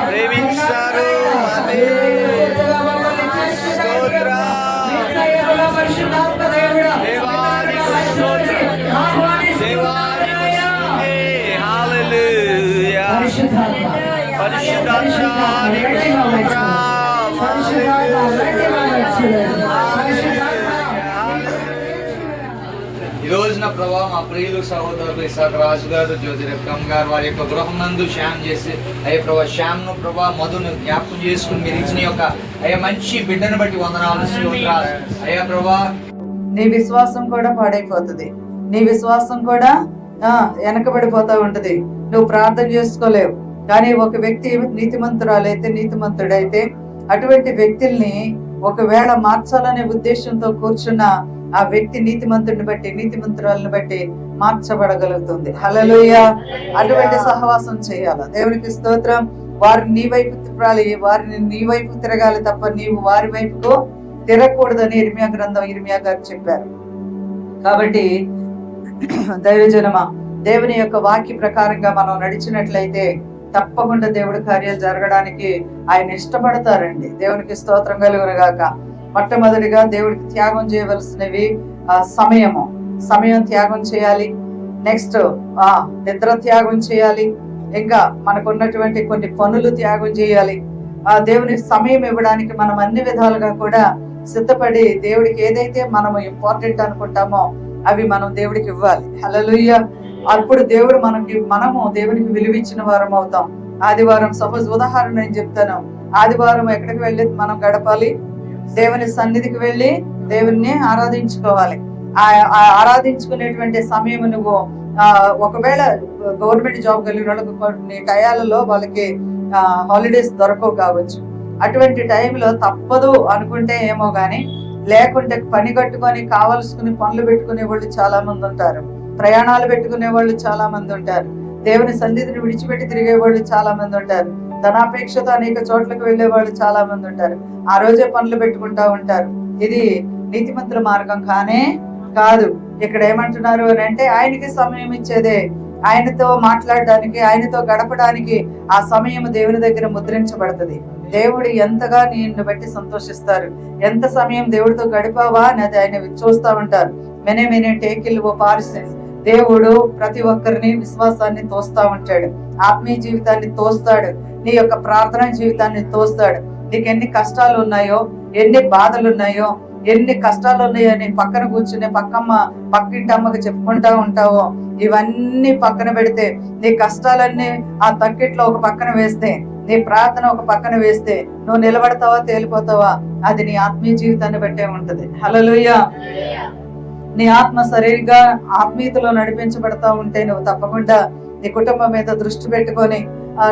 ప్రేమించారు. ఈ రోజున ప్రభావ మా ప్రియులు సహోదరులు ఇసాక్ రాజు గారు, జ్యోతిరత్నం గారు వారి యొక్క గృహం నందు శ్యామ్ చేసి అయ్యే ప్రభావ శ్యామ్ను ప్రభావ మధును జ్ఞాపకం చేసుకుని మీరు ఇచ్చిన యొక్క అయ్యా మంచి బిడ్డను బట్టి వందనాలు అయ్యా ప్రభా. నీ విశ్వాసం కూడా పాడైపోతుంది, నీ విశ్వాసం కూడా వెనకబడిపోతా ఉంటది. నువ్వు ప్రార్థన చేసుకోలేవు. కానీ ఒక వ్యక్తి నీతిమంతురాలైతే నీతిమంతుడైతే అటువంటి వ్యక్తుల్ని ఒకవేళ మార్చాలనే ఉద్దేశంతో కూర్చున్న ఆ వ్యక్తి నీతిమంతుడిని బట్టి నీతిమంతురాలను బట్టి మార్చబడగలుగుతుంది. హల్లెలూయా. అటువంటి సహవాసం చేయాలి. దేవునికి స్తోత్రం. వారిని నీ వైపు తిప్పాలి, వారిని నీ వైపు తిరగాలి తప్ప నీవు వారి వైపుకు తిరగకూడదని ఇర్మియా గ్రంథం ఇర్మియా గారు చెప్పారు. కాబట్టి దైవజనమా, దేవుని యొక్క వాక్య ప్రకారంగా మనం నడిచినట్లయితే తప్పకుండా దేవుడి కార్యాలు జరగడానికి ఆయన ఇష్టపడతారండి. దేవునికి స్తోత్రం కలుగునుగాక. మొట్టమొదటిగా దేవుడికి త్యాగం చేయవలసినవి సమయం త్యాగం చేయాలి. నెక్స్ట్ నిద్ర త్యాగం చేయాలి. ఇంకా మనకున్నటువంటి కొన్ని పనులు త్యాగం చేయాలి. దేవునికి సమయం ఇవ్వడానికి మనం అన్ని విధాలుగా కూడా సిద్ధపడి దేవుడికి ఏదైతే మనము ఇంపార్టెంట్ అనుకుంటామో అవి మనం దేవుడికి ఇవ్వాలి. హల్లెలూయా. అప్పుడు దేవుడు మనము దేవునికి విలువిచ్చిన వారం అవుతాం. ఆదివారం సపోజ్ ఉదాహరణ నేను చెప్తాను. ఆదివారం ఎక్కడికి వెళ్ళి మనం గడపాలి? దేవుని సన్నిధికి వెళ్ళి దేవుణ్ణి ఆరాధించుకోవాలి. ఆరాధించుకునేటువంటి సమయం నువ్వు ఒకవేళ గవర్నమెంట్ జాబ్ కలిగిన వాళ్ళకి కొన్ని టయాలలో వాళ్ళకి హాలిడేస్ దొరకవు కావచ్చు. అటువంటి టైంలో తప్పదు అనుకుంటే ఏమో గాని, లేకుంటే పని కట్టుకొని కావలసుకుని పనులు పెట్టుకునే వాళ్ళు చాలా మంది ఉంటారు. ప్రయాణాలు పెట్టుకునే వాళ్ళు చాలా మంది ఉంటారు. దేవుని సన్నిధిని విడిచిపెట్టి తిరిగే వాళ్ళు చాలా మంది ఉంటారు. ధనాపేక్షతో అనేక చోట్లకు వెళ్లే వాళ్ళు చాలా మంది ఉంటారు. ఆ రోజే పనులు పెట్టుకుంటా ఉంటారు. ఇది నీతిమంతుల మార్గం కానే కాదు. ఇక్కడ ఏమంటున్నారు అని అంటే, ఆయనకి సమయం ఇచ్చేదే, ఆయనతో మాట్లాడడానికి, ఆయనతో గడపడానికి ఆ సమయం దేవుని దగ్గర ముద్రించబడుతుంది. దేవుడు ఎంతగా నిన్ను బట్టి సంతోషిస్తారు. ఎంత సమయం దేవుడితో గడిపావా అని అది ఆయన చూస్తూ ఉంటారు. మెనే టేకిల్ ఓ పార్సెస్. దేవుడు ప్రతి ఒక్కరిని విశ్వాసాన్ని తోస్తా ఉంటాడు, ఆత్మీయ జీవితాన్ని తోస్తాడు, నీ యొక్క ప్రార్థన జీవితాన్ని తోస్తాడు. నీకు ఎన్ని కష్టాలు ఉన్నాయో, ఎన్ని బాధలు ఉన్నాయో, ఎన్ని కష్టాలు ఉన్నాయో నీ పక్కన కూర్చుని పక్కింటి అమ్మకి చెప్పుకుంటా ఉంటావో, ఇవన్నీ పక్కన పెడితే, నీ కష్టాలన్నీ ఆ తక్కిట్లో ఒక పక్కన వేస్తే, నీ ప్రార్థన ఒక పక్కన వేస్తే నువ్వు నిలబడతావా తేలిపోతావా? అది నీ ఆత్మీయ జీవితాన్ని బట్టే ఉంటది. హల్లెలూయా. నీ ఆత్మ సరిగ్గా ఆత్మీయతలో నడిపించబడతా ఉంటే నువ్వు తప్పకుండా నీ కుటుంబం మీద దృష్టి పెట్టుకొని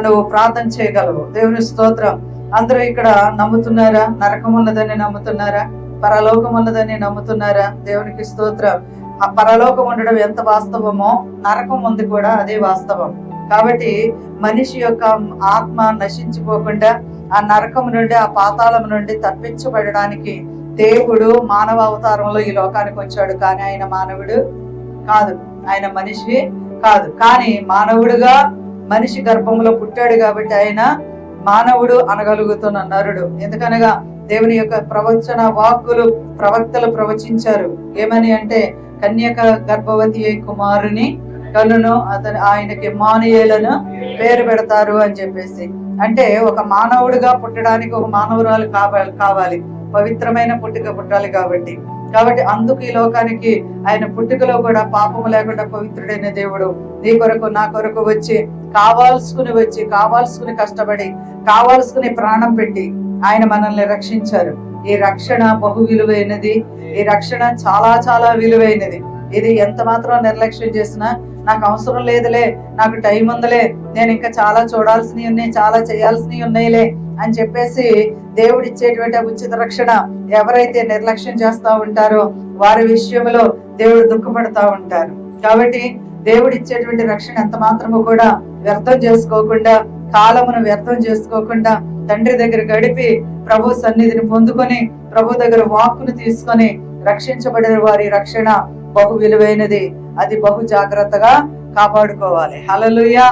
నువ్వు ప్రార్థన చేయగలవు. దేవుని స్తోత్రం. అందరూ ఇక్కడ నమ్ముతున్నారా? నరకం ఉన్నదని నమ్ముతున్నారా? పరలోకం ఉన్నదని నమ్ముతున్నారా? దేవునికి స్తోత్రం. ఆ పరలోకం ఉండడం ఎంత వాస్తవమో నరకం ఉంది కూడా అదే వాస్తవం. కాబట్టి మనిషి యొక్క ఆత్మ నశించిపోకుండా ఆ నరకం నుండి, ఆ పాతాళం నుండి తప్పించబడడానికి దేవుడు మానవ అవతారంలో ఈ లోకానికి వచ్చాడు. కానీ ఆయన మానవుడు కాదు, ఆయన మనిషి కాదు. కానీ మానవుడుగా మనిషి గర్భంలో పుట్టాడు కాబట్టి ఆయన మానవుడు అనగలుగుతున్న నరుడు. ఎందుకనగా దేవుని యొక్క ప్రవచన వాక్కులు ప్రవక్తలు ప్రవచించారు. ఏమని అంటే, కన్యక గర్భవతి కుమారుని కనును, ఆయనకి ఇమ్మానుయేలును పేరు పెడతారు అని చెప్పేసి. అంటే ఒక మానవుడిగా పుట్టడానికి ఒక మానవురాలు కావాలి, పవిత్రమైన పుట్టుక పుట్టాలి. కాబట్టి అందుకు ఈ లోకానికి ఆయన పుట్టుకలో కూడా పాపము లేకుండా పవిత్రుడైన దేవుడు నీ కొరకు నా కొరకు వచ్చి కావాల్సుకుని కష్టపడి కావాల్సుకుని ప్రాణం పెట్టి ఆయన మనల్ని రక్షించారు. ఈ రక్షణ బహు విలువైనది. ఈ రక్షణ చాలా చాలా విలువైనది. ఇది ఎంత మాత్రం నిర్లక్ష్యం చేసినా, నాకు అవసరం లేదులే, నాకు టైం ఉందిలే, నేను ఇంకా చాలా చూడాల్సినవి ఉన్నాయి, చాలా చేయాల్సినవి ఉన్నాయిలే అని చెప్పేసి దేవుడు ఇచ్చేటువంటి ఉచిత రక్షణ ఎవరైతే నిర్లక్ష్యం చేస్తా ఉంటారో వారి విషయంలో దేవుడు దుఃఖపడతా ఉంటారు. కాబట్టి దేవుడు ఇచ్చేటువంటి రక్షణ ఎంత మాత్రము కూడా వ్యర్థం చేసుకోకుండా, కాలమును వ్యర్థం చేసుకోకుండా తండ్రి దగ్గర గడిపి ప్రభు సన్నిధిని పొందుకొని ప్రభు దగ్గర వాక్కును తీసుకొని రక్షించబడిన వారి రక్షణ బహు విలువైనది. అది బహు జాగ్రత్తగా కాపాడుకోవాలి. హల్లెలూయా.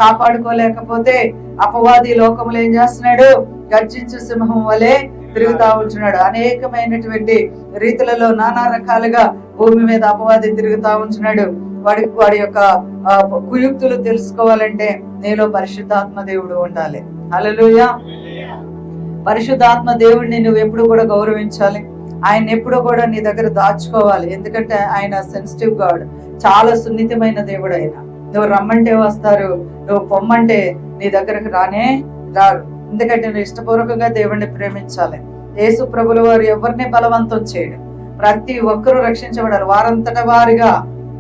కాపాడుకోలేకపోతే అపవాది లోకములు ఏం చేస్తున్నాడు? గర్జించు సింహం వలె తిరుగుతా ఉంటున్నాడు. అనేకమైనటువంటి రీతులలో నానా రకాలుగా భూమి మీద అపవాది తిరుగుతా ఉంటున్నాడు. వాడి యొక్క కుయుక్తులు తెలుసుకోవాలంటే నీలో పరిశుద్ధాత్మ దేవుడు ఉండాలి. హల్లెలూయా. పరిశుద్ధాత్మ దేవుడిని నువ్వు ఎప్పుడు కూడా గౌరవించాలి. ఆయన ఎప్పుడు కూడా నీ దగ్గర దాచుకోవాలి. ఎందుకంటే ఆయన సెన్సిటివ్ గాడ్, చాలా సున్నితమైన దేవుడు. ఆయన నువ్వు రమ్మంటే వస్తారు, నువ్వు పొమ్మంటే నీ దగ్గరకు రానే రారు. ఎందుకంటే నువ్వు ఇష్టపూర్వకంగా దేవుడిని ప్రేమించాలి. యేసు ప్రభుల వారు ఎవరిని బలవంతం చేయడు. ప్రతి ఒక్కరూ రక్షించబడాలి.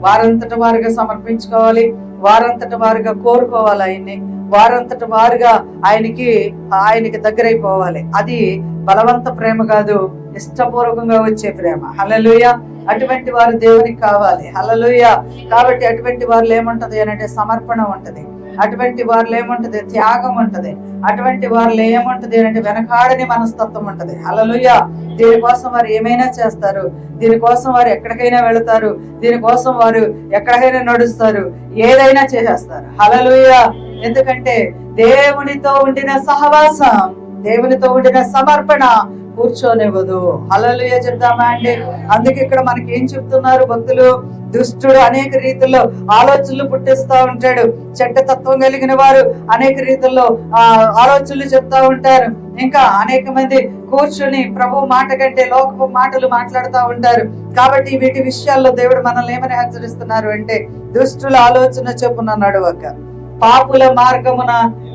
వారంతట వారుగా సమర్పించుకోవాలి. వారంతట వారుగా కోరుకోవాలి ఆయన్ని. వారంతట వారుగా ఆయనకి దగ్గరైపోవాలి. అది బలవంత ప్రేమ కాదు, ఇష్టపూర్వకంగా వచ్చే ప్రేమ. హల్లెలూయా. అటువంటి వారు దేవునికి కావాలి. హల్లెలూయా. కాబట్టి అటువంటి వారిలో ఏముంటది అంటే సమర్పణ ఉంటది. అటువంటి వారిలో ఏముంటది? త్యాగం ఉంటది. అటువంటి వారిలో ఏముంటది అంటే వెనకాడని మనస్తత్వం ఉంటది. హల్లెలూయా. దీనికోసం వారు ఏమైనా చేస్తారు, దీనికోసం వారు ఎక్కడికైనా వెళతారు, దీనికోసం వారు ఎక్కడికైనా నడుస్తారు, ఏదైనా చేసేస్తారు. హల్లెలూయా. ఎందుకంటే దేవునితో ఉండిన సహవాసం, దేవునితో ఉండిన సమర్పణ కూర్చోనివ్వదు. హల్లెలూయా చెప్తామా అండి? అందుకే ఇక్కడ మనకి ఏం చెప్తున్నారు భక్తులు? దుష్టుడు అనేక రీతిలో ఆలోచనలు పుట్టిస్తా ఉంటాడు. చెడ్డ తత్వం కలిగిన వారు అనేక రీతిలో ఆలోచనలు చెప్తా ఉంటారు. ఇంకా అనేక మంది కూర్చుని ప్రభు మాట కంటే లోకపు మాటలు మాట్లాడుతూ ఉంటారు. కాబట్టి వీటి విషయాల్లో దేవుడు మనల్ని ఏమని హెచ్చరిస్తున్నారు అంటే, దుష్టుల ఆలోచన చొప్పున నడవక పాపుల మార్గమున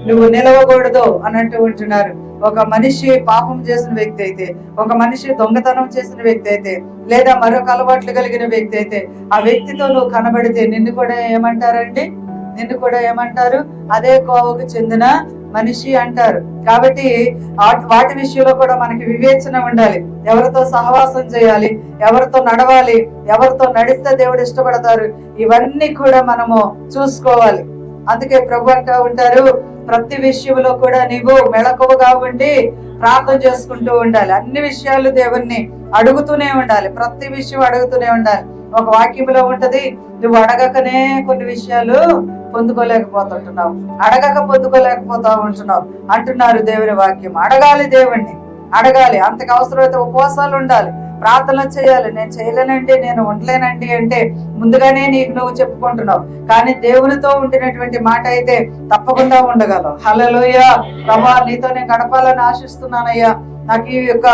నువ్వు నిలవకూడదు అని అంటూ ఉంటున్నారు. ఒక మనిషి పాపం చేసిన వ్యక్తి అయితే, ఒక మనిషి దొంగతనం చేసిన వ్యక్తి అయితే, లేదా మరొక అలవాట్లు కలిగిన వ్యక్తి అయితే, ఆ వ్యక్తితో నువ్వు కనబడితే నిన్ను కూడా ఏమంటారండి? నిన్ను కూడా ఏమంటారు? అదే కోవకు చెందిన మనిషి అంటారు. కాబట్టి వాటి విషయంలో కూడా మనకి వివేచన ఉండాలి. ఎవరితో సహవాసం చేయాలి, ఎవరితో నడవాలి, ఎవరితో నడిస్తే దేవుడు ఇష్టపడతారు, ఇవన్నీ కూడా మనము చూసుకోవాలి. అందుకే ప్రభు అంటూ ఉంటారు, ప్రతి విషయంలో కూడా నీవు మెళకువగా ఉండి ప్రార్థన చేసుకుంటూ ఉండాలి. అన్ని విషయాలు దేవుణ్ణి అడుగుతూనే ఉండాలి. ప్రతి విషయం అడుగుతూనే ఉండాలి. ఒక వాక్యంలో ఉంటది, నువ్వు అడగకనే కొన్ని విషయాలు పొందుకోలేకపోతుంటున్నావు, అడగక పొందుకోలేకపోతా ఉంటున్నావు అంటున్నారు దేవుని వాక్యం. అడగాలి, దేవుణ్ణి అడగాలి. అంతకు అవసరమైతే ఉపవాసాలు ఉండాలి, ప్రార్థనలు చేయాలి. నేను చేయలేనండి, నేను ఉండలేనండి అంటే ముందుగానే నీకు నువ్వు చెప్పుకుంటున్నావు. కానీ దేవునితో ఉండినటువంటి మాట అయితే తప్పకుండా ఉండగలవు. హల్లెలూయా. ప్రభా, నీతో నేను గడపాలని ఆశిస్తున్నానయ్యా, నాకు ఈ యొక్క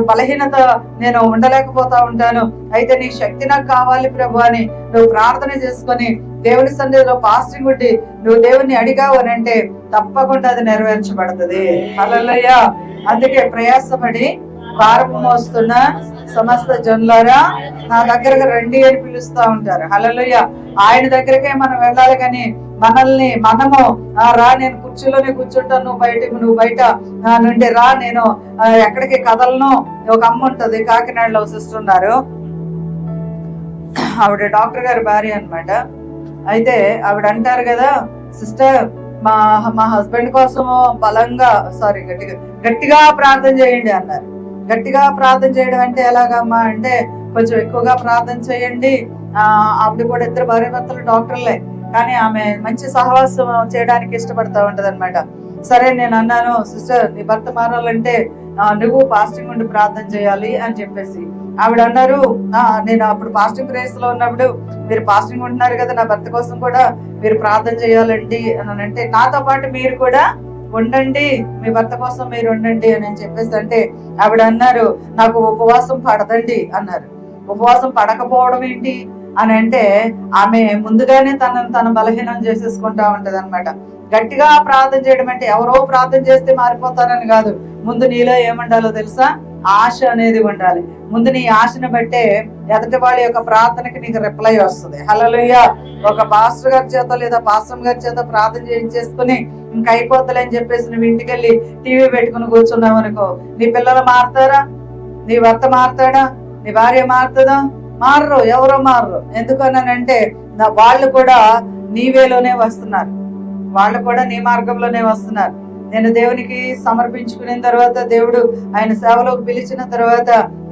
బలహీనత నేను ఉండలేకపోతా ఉంటాను, అయితే నీ శక్తి నాకు కావాలి ప్రభు అని నువ్వు ప్రార్థన చేసుకొని దేవుని సన్నిధిలో ఫాస్టింగ్ ఉండి నువ్వు దేవుని అడిగావు అని అంటే తప్పకుండా అది నెరవేర్చబడుతుంది. హల్లెలూయా. అందుకే ప్రయాసపడి భారము మోస్తున్న సమస్త జనులారా నా దగ్గరకు రండి అని పిలుస్తా ఉంటారు. హల్లెలూయా. ఆయన దగ్గరకే మనం వెళ్ళాలి, కానీ మనము రా, నేను కుర్చీలోనే కూర్చుంటాను, నువ్వు బయట నుండి రా, నేను ఎక్కడికి కదలను. ఒక అమ్మ ఉంటది, కాకినాడలో సిస్టర్ ఉన్నారు, ఆవిడ డాక్టర్ గారి భార్య అన్నమాట. అయితే ఆవిడ అంటారు కదా, సిస్టర్ మా హస్బెండ్ కోసము గట్టిగా ప్రార్థన చేయండి అన్నారు. గట్టిగా ప్రార్థన చేయడం అంటే ఎలాగమ్మా అంటే, కొంచెం ఎక్కువగా ప్రార్థన చేయండి. ఆవిడ కూడా ఇద్దరు భార్యాభర్తలు డాక్టర్లే, కానీ ఆమె మంచి సహవాసం చేయడానికి ఇష్టపడతా ఉంటది అనమాట. సరే నేను అన్నాను, సిస్టర్ నీ భర్త మారాలంటే నువ్వు ఫాస్టింగ్ ఉండి ప్రార్థన చేయాలి అని చెప్పేసి ఆవిడ అన్నారు. నేను అప్పుడు ఫాస్టింగ్ ప్రేయర్స్ లో ఉన్నప్పుడు, మీరు ఫాస్టింగ్ ఉంటున్నారు కదా, నా భర్త కోసం కూడా మీరు ప్రార్థన చేయాలండి అని అంటే, నాతో పాటు మీరు కూడా ఉండండి, మీ భర్త కోసం మీరు ఉండండి అని చెప్పేసి అంటే ఆవిడ అన్నారు, నాకు ఉపవాసం పడదండి అన్నారు. ఉపవాసం పడకపోవడం ఏంటి అని అంటే, ఆమె ముందుగానే తన బలహీనం చేసేసుకుంటా ఉంటది అనమాట. గట్టిగా ప్రార్థన చేయడం అంటే ఎవరో ప్రార్థన చేస్తే మారిపోతారని కాదు. ముందు నీలో ఏముండాలో తెలుసా? ఆశ అనేది ఉండాలి. ముందు నీ ఆశను బట్టే ఎదుటి వాళ్ళ యొక్క ప్రార్థనకి నీకు రిప్లై వస్తుంది. హల్లెలూయా. ఒక పాస్టర్ గారి చేత లేదా పాస్టర్ గారి చేత ప్రార్థన చేయించేసుకుని ఇంకా అయిపోతలే అని చెప్పేసి నువ్వు ఇంటికి వెళ్ళి టీవీ పెట్టుకుని కూర్చున్నావు అనుకో, నీ పిల్లలు మారుతారా? నీ భర్త మారుతాడా? నీ భార్య మారుతుందా? మారరు, ఎవరో మారరు. ఎందుకనంటే వాళ్ళు కూడా నీ వేలోనే వస్తున్నారు, వాళ్ళు కూడా నీ మార్గంలోనే వస్తున్నారు. నేను దేవునికి సమర్పించుకున్న తర్వాత, దేవుడు ఆయన సేవలోకి పిలిచిన తర్వాత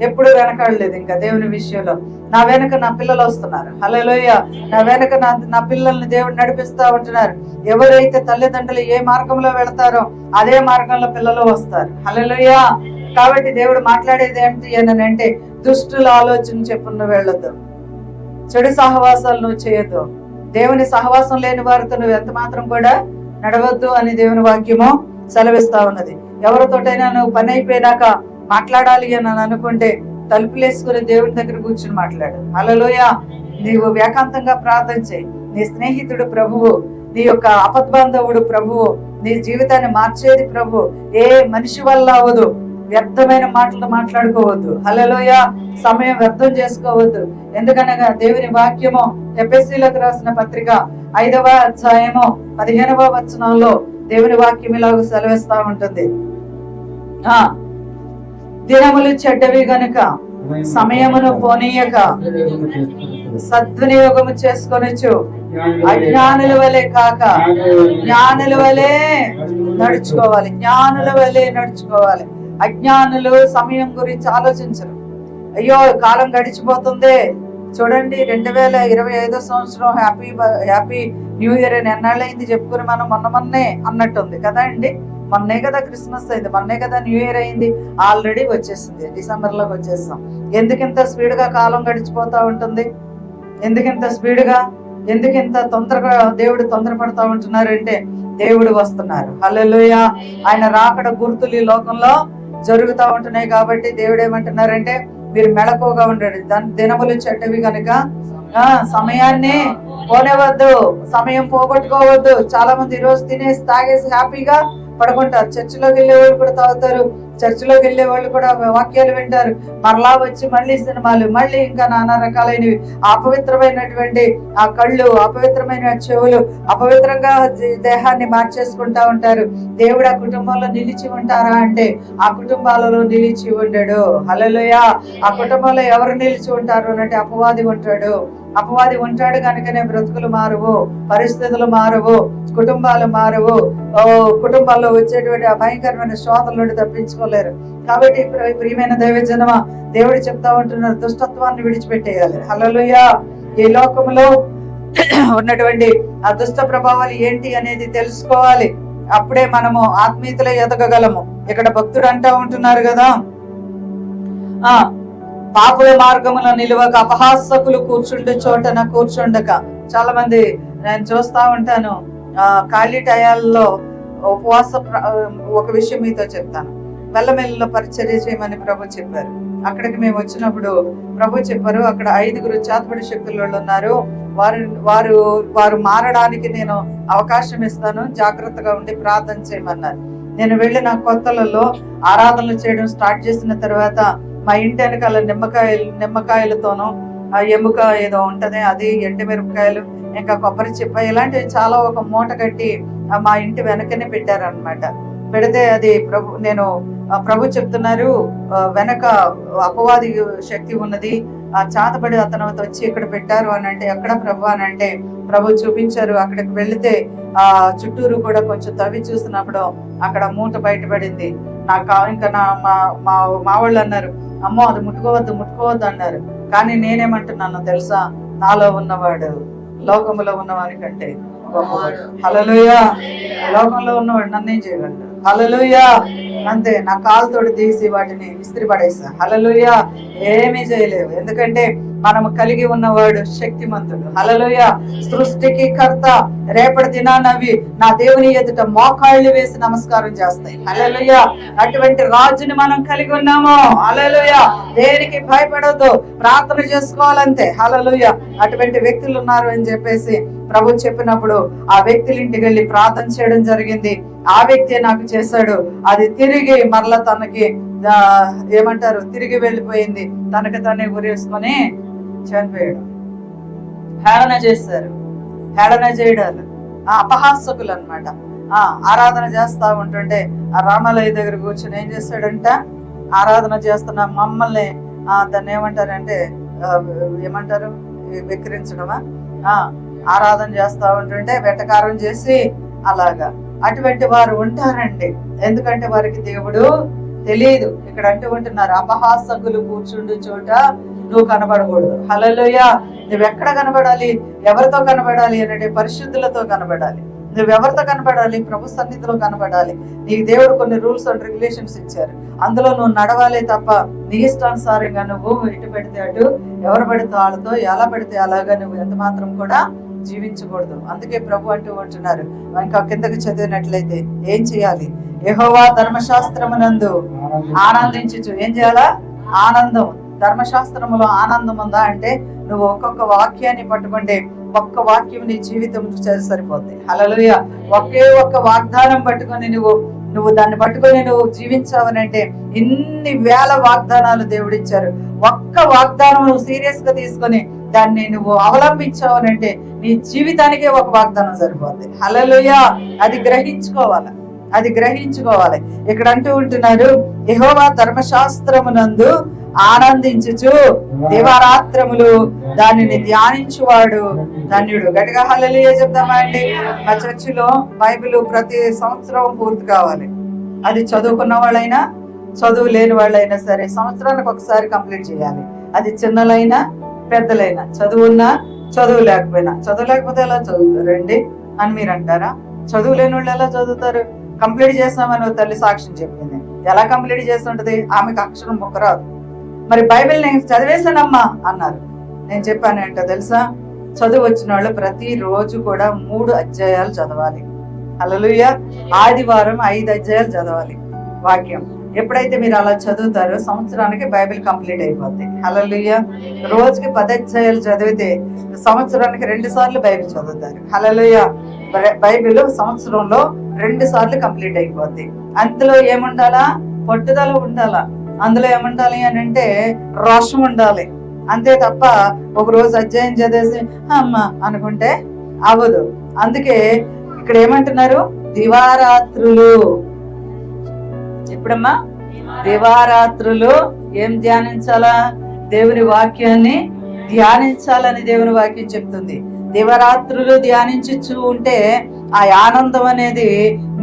ఎప్పుడు వెనకాడలేదు. ఇంకా దేవుని విషయంలో నా వెనక నా పిల్లలు వస్తున్నారు. హల్లెలూయా. నా వెనక నా పిల్లల్ని దేవుడు నడిపిస్తా ఉంటున్నారు. ఎవరైతే తల్లిదండ్రులు ఏ మార్గంలో వెళతారో అదే మార్గంలో పిల్లలు వస్తారు. హల్లెలూయా. కాబట్టి దేవుడు మాట్లాడేది ఏంటి అని అంటే, దుష్టుల ఆలోచన చెప్పున్న వెళ్ళొద్దు, చెడు సహవాసాలు నువ్వు చేయొద్దు, దేవుని సహవాసం లేని వారితో నువ్వు ఎంత మాత్రం కూడా నడవద్దు అని దేవుని వాక్యము సెలవిస్తా ఉన్నది. ఎవరితోటైనా నువ్వు పని అయిపోయినాక మాట్లాడాలి అని అనుకుంటే తలుపులేసుకుని దేవుని దగ్గర కూర్చుని మాట్లాడు. హల్లెలూయా. నీవు ఏకాంతంగా ప్రార్థన చేయి. నీ స్నేహితుడు ప్రభువు, నీ యొక్క ఆపద్బాంధవుడు ప్రభువు, నీ జీవితాన్ని మార్చేది ప్రభు. ఏ మనిషి వల్ల అవ్వదు. వ్యర్థమైన మాటలు మాట్లాడుకోవద్దు. హల్లెలూయా. సమయం వ్యర్థం చేసుకోవద్దు. ఎందుకనగా దేవుని వాక్యము ఎఫెసీయులకు రాసిన పత్రిక 5వ అధ్యాయము 15వ వచనంలో దేవుని వాక్యం ఇలాగ సెలవిస్తా ఉంటుంది. దినములు చెడ్డవి గనుక సమయమును పోనీయక సద్వినియోగము చేసుకొనొచ్చు, అజ్ఞానుల వలె కాక జ్ఞానుల వలె నడుచుకోవాలి. జ్ఞానుల వలె నడుచుకోవాలి. అజ్ఞానులు సమయం గురించి ఆలోచించరు. అయ్యో కాలం గడిచిపోతుంది, చూడండి 2025 సంవత్సరం హ్యాపీ న్యూ ఇయర్ అని ఎన్నాళ్ళైంది చెప్పుకుని మనం మొన్నే అన్నట్టుంది కదా అండి. మొన్నే కదా క్రిస్మస్ అయింది, మొన్నే కదా న్యూ ఇయర్ అయింది, ఆల్రెడీ వచ్చేసింది, డిసెంబర్లోకి వచ్చేస్తాం. ఎందుకింత స్పీడ్గా కాలం గడిచిపోతా ఉంటుంది? ఎందుకింత స్పీడ్గా, ఎందుకింత తొందరగా దేవుడు తొందరపడతా ఉంటున్నారంటే దేవుడు వస్తున్నారు. హల్లెలూయా. ఆయన రాకడ గుర్తులు ఈ లోకంలో జరుగుతూ ఉంటున్నాయి. కాబట్టి దేవుడు ఏమంటున్నారంటే, మీరు మెళకువగా ఉండండి. దినములు చెడ్డవి కనుక సమయాన్ని పోనివద్దు, సమయం పోగొట్టుకోవద్దు. చాలా మంది ఈ రోజు తినేసి తాగేసి హ్యాపీగా పడుకుంటారు. చర్చిలోకి వెళ్ళే వాళ్ళు కూడా తాగుతారు, చర్చిలోకి వెళ్ళే వాళ్ళు కూడా వాక్యాలు వింటారు, మరలా వచ్చి మళ్ళీ సినిమాలు, మళ్ళీ ఇంకా నానా రకాలైనవి. అపవిత్రమైనటువంటి ఆ కళ్ళు, అపవిత్రమైన చెవులు, అపవిత్రంగా దేహాన్ని మార్చేసుకుంటా ఉంటారు. దేవుడు ఆ కుటుంబంలో నిలిచి ఉంటారా అంటే ఆ కుటుంబాలలో నిలిచి ఉండడు. హల్లెలూయా. ఆ కుటుంబంలో ఎవరు నిలిచి ఉంటారు అంటే అపవాది ఉంటాడు. అపవాది ఉంటాడు కనుకనే బ్రతుకులు మారువు, పరిస్థితులు మారువు, కుటుంబాలు మారువు. కుటుంబాల్లో వచ్చేటువంటి భయంకరమైన శోధల నుండి తప్పించుకోలేరు. కాబట్టి ప్రియమైన దైవజనమా, దేవుడు చెప్తా ఉంటున్నారు, దుష్టత్వాన్ని విడిచిపెట్టేయాలి. హల్లెలూయా. ఈ లోకంలో ఉన్నటువంటి ఆ దుష్ట ప్రభావాలు ఏంటి అనేది తెలుసుకోవాలి. అప్పుడే మనము ఆత్మీయతలో ఎదగగలము. ఇక్కడ భక్తుడు అంటా ఉంటున్నారు కదా, పాపుల మార్గముల నిలువక అపహాసకులు కూర్చుండే చోటన కూర్చుండక. చాలా మంది నేను చూస్తా ఉంటాను, ఖాళీ టయాల్లో ఉపవాస. ఒక విషయం మీతో చెప్తాను. వెల్లమెల్లిలో పరిచర్య చేయమని ప్రభు చెప్పారు. అక్కడికి మేము వచ్చినప్పుడు ప్రభు చెప్పారు, అక్కడ 5 చేతబడి శక్తులు ఉన్నారు, వారు మారడానికి నేను అవకాశం ఇస్తాను, జాగ్రత్తగా ఉండి ప్రార్థన చేయమన్నారు. నేను వెళ్ళిన కొత్తలలో ఆరాధనలు చేయడం స్టార్ట్ చేసిన తర్వాత మా ఇంటి వెనకాల నిమ్మకాయలతోనూ ఆ ఎముక ఏదో ఉంటది, అది ఎండుమిరపకాయలు, ఇంకా కొబ్బరి చిప్ప, ఇలాంటివి చాలా ఒక మూట కట్టి మా ఇంటి వెనకనే పెట్టారనమాట. పెడితే అది ప్రభు చెప్తున్నారు, వెనక అపవాది శక్తి ఉన్నది, ఆ చేతబడి అతను వచ్చి ఇక్కడ పెట్టారు అని అంటే, ఎక్కడ ప్రభు అని అంటే ప్రభు చూపించారు. అక్కడికి వెళితే ఆ చుట్టూరు కూడా కొంచెం తవ్వి చూసినప్పుడు అక్కడ మూట బయటపడింది. ఇంకా మా వాళ్ళు అన్నారు, అమ్మో అది ముట్టుకోవద్దు అన్నారు. కానీ నేనేమంటున్నాను తెలుసా, నాలో ఉన్నవాడు లోకములో ఉన్నవాని కంటే గొప్పవాడు. హల్లెలూయా. లోకంలో ఉన్నవాడు నన్నేం చేయగలడు? హల్లెలూయా. అంతే, నా కాలుతోటి తీసి వాటిని ఇస్త్రీ పడేసా. హల్లెలూయా. ఏమీ చేయలేవు, ఎందుకంటే మనము కలిగి ఉన్నవాడు శక్తిమంతుడు. హల్లెలూయా. సృష్టికి కర్త. రేపటి దినానవి నా దేవుని ఎదుట మోకాళ్ళు వేసి నమస్కారం చేస్తాయి. హల్లెలూయా. అటువంటి రాజుని మనం కలిగి ఉన్నాము. హల్లెలూయా. దేనికి భయపడొద్దు, ప్రార్థన చేసుకోవాలంతే. హల్లెలూయా. అటువంటి వ్యక్తులు ఉన్నారు అని చెప్పేసి ప్రభు చెప్పినప్పుడు ఆ వ్యక్తుల ఇంటికి వెళ్ళి ప్రార్థన చేయడం జరిగింది. ఆ వ్యక్తి నాకు చేశాడు. అది తిరిగి మరలా తనకి ఏమంటారు, తిరిగి వెళ్ళిపోయింది. తనకి తనే ఉరేసుకొని చనిపోయాడు. హేళన చేశారు. హేళన చేయడాలు అపహాసకులు అన్నమాట. ఆరాధన చేస్తా ఉంటుంటే ఆ రామాలయ దగ్గర కూర్చొని ఏం చేస్తాడంట, ఆరాధన చేస్తున్న మమ్మల్ని దాన్ని ఏమంటారంటే ఏమంటారు, వెక్కిరించడమా, ఆరాధన చేస్తా ఉంటుంటే వెటకారం చేసి అలాగా అటువంటి వారు ఉంటారండి. ఎందుకంటే వారికి దేవుడు తెలియదు. ఇక్కడ అంటూ ఉంటున్నారు, అపహాసకులు కూర్చుండు చోట నువ్వు కనబడకూడదు. హల్లెలూయా. నువ్వెక్కడ కనబడాలి? ఎవరితో కనబడాలి అంటే పరిశుద్ధులతో కనబడాలి. నువ్వెవరితో కనబడాలి? ప్రభు సన్నిధిలో కనబడాలి. నీకు దేవుడు కొన్ని రూల్స్ అండ్ రెగ్యులేషన్స్ ఇచ్చారు, అందులో నువ్వు నడవాలి తప్ప నీ ఇష్టానుసారంగా నువ్వు ఇటు పెడితే అటు, ఎవరు పడితే వాళ్ళతో, ఎలా పడితే అలాగా నువ్వు ఎంత మాత్రం కూడా జీవించకూడదు. అందుకే ప్రభు అంటూ ఉంటున్నారు, ఇంకా కిందకి చదివినట్లయితే ఏం చేయాలి? యెహోవా ధర్మశాస్త్రమునందు ఆనందించు. ఏం చేయాలా? ఆనందం. ధర్మశాస్త్రములో ఆనందం ఉందా అంటే నువ్వు ఒక్కొక్క వాక్యాన్ని పట్టుకుంటే ఒక్క వాక్యం నీ జీవితం సరిపోద్ది. హల్లెలూయా. ఒకే ఒక్క వాగ్దానం పట్టుకొని నువ్వు దాన్ని పట్టుకొని నువ్వు జీవించావనంటే ఇన్ని వేల వాగ్దానాలు దేవుడిచ్చారు. ఒక్క వాగ్దానం నువ్వు సీరియస్ గా తీసుకొని దాన్ని నువ్వు అవలంబించావనంటే నీ జీవితానికే ఒక వాగ్దానం సరిపోద్ది. హల్లెలూయా. అది గ్రహించుకోవాలి. ఇక్కడ అంటూ ఉంటున్నారు, యెహోవా ధర్మశాస్త్రమునందు ఆనందించుచు దివారాత్రములు దానిని ధ్యానించువాడు ధన్యుడు. గట్టిగా హల్లెలూయా చెప్తామా అండి? మా చర్చిలో బైబిల్ ప్రతి సంవత్సరం పూర్తి కావాలి. అది చదువుకున్న వాళ్ళైనా చదువు లేని వాళ్ళైనా సరే సంవత్సరానికి ఒకసారి కంప్లీట్ చేయాలి. అది చిన్నలైనా పెద్దలైనా, చదువున్నా చదువు లేకపోతే ఎలా చదువుతారండి అని మీరు అంటారా? చదువు లేని వాళ్ళు ఎలా చదువుతారు? కంప్లీట్ చేస్తామని తల్లి సాక్ష్యం చెప్పింది. ఎలా కంప్లీట్ చేస్తుంటది? ఆమెకు అక్షరం ముక్క రాదు. మరి బైబిల్ నేను చదివేశానమ్మా అన్నారు. నేను చెప్పాను ఏంటో తెలుసా? చదువు వచ్చిన వాళ్ళు ప్రతి రోజు కూడా 3 అధ్యాయాలు చదవాలి. హల్లెలూయా. ఆదివారం 5 అధ్యాయాలు చదవాలి వాక్యం. ఎప్పుడైతే మీరు అలా చదువుతారో సంవత్సరానికి బైబిల్ కంప్లీట్ అయిపోద్ది. హల్లెలూయా. రోజుకి 10 అధ్యాయాలు చదివితే సంవత్సరానికి 2 సార్లు బైబిల్ చదువుతారు. హల్లెలూయా. బైబిల్ సంవత్సరంలో 2 సార్లు కంప్లీట్ అయిపోద్ది. అందులో ఏముండాలా? పట్టుదల ఉండాలా. అందులో ఏముండాలి అని అంటే రోషం ఉండాలి. అంతే తప్ప ఒక రోజు అధ్యాయం చదివేసి అమ్మ అనుకుంటే అవ్వదు. అందుకే ఇక్కడ ఏమంటున్నారు? దివారాత్రులు. ఎప్పుడమ్మా? దివారాత్రులు ఏం ధ్యానించాలా? దేవుని వాక్యాన్ని ధ్యానించాలని దేవుని వాక్యం చెప్తుంది. దివరాత్రులు ధ్యానించు ఉంటే ఆ ఆనందం అనేది